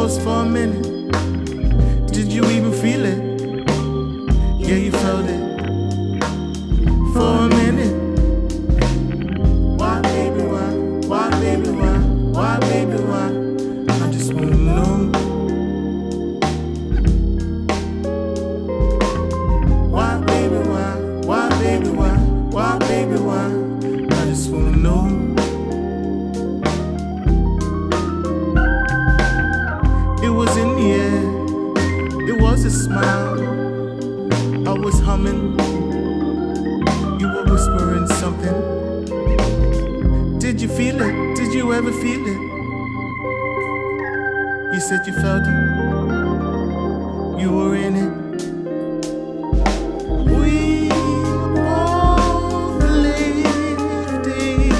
pause for a minute? Did you even feel it? Yeah, you felt it for a minute. Why, baby, why? Why, baby, why? Why, baby, why? I just wanna know. Why, baby, why? Why, baby, why? Why, baby, why? I just wanna know. It was in the air, it was a smile. I was humming, you were whispering something. Did you feel it? Did you ever feel it? You said you felt it, you were in it. We both lived it.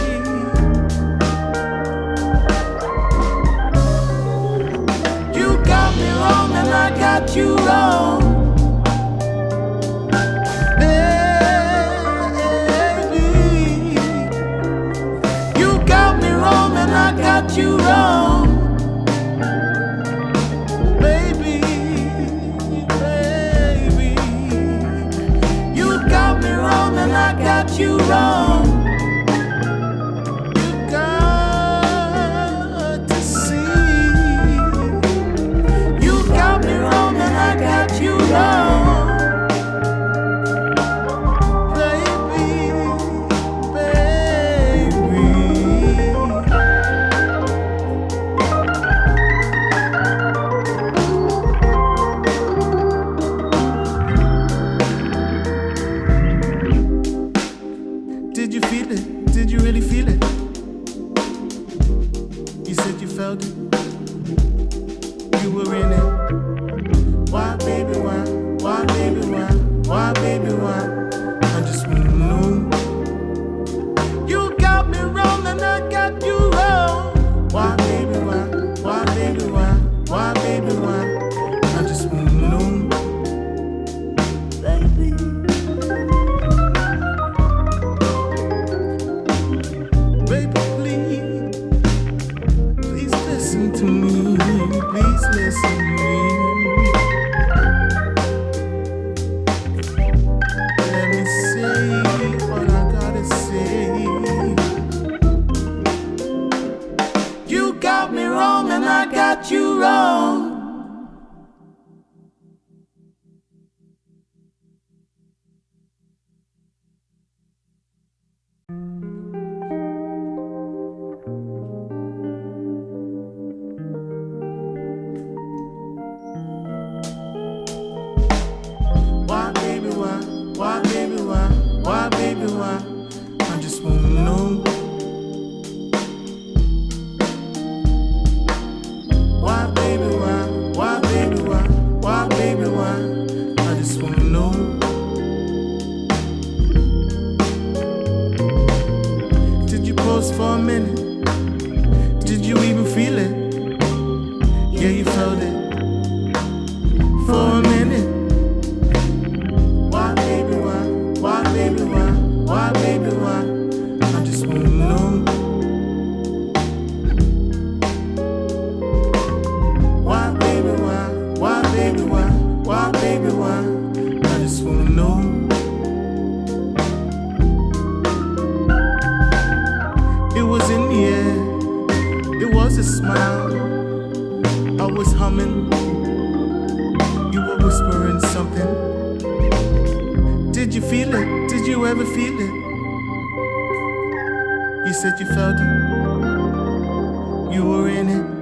You got me wrong and I got you wrong. You wrong, baby, baby. You got me wrong and I got you wrong. You got to see. You got me wrong and I got you wrong. Did you feel it? Did you really feel it? You said you felt it. You were in it. Why, baby, why? Why, baby, why? Why, baby, why? I just wanna know. You got me wrong and I got you wrong. Why, baby, why? Why, baby, why? Why, baby, why? I just wanna know. Baby. To me, please listen to me. Let me say what I gotta say. You got me wrong and I got you wrong. Why, baby, why? Why, baby, why? Why, baby, why? I just wanna know. Why, baby, why? Why, baby, why? Why, baby, why? I just wanna know. Did you pause for a minute? Did you even feel it? Yeah, you felt it for a minute. Why, baby, why? Why, baby, why? Why, baby, why? I just wanna know. Why, baby, why? Why, baby, why? Why, baby, why? I just wanna know. It was in the air, it was a smile. I was humming, you were whispering something. Did you feel it? Did you ever feel it? You said you felt it, you were in it.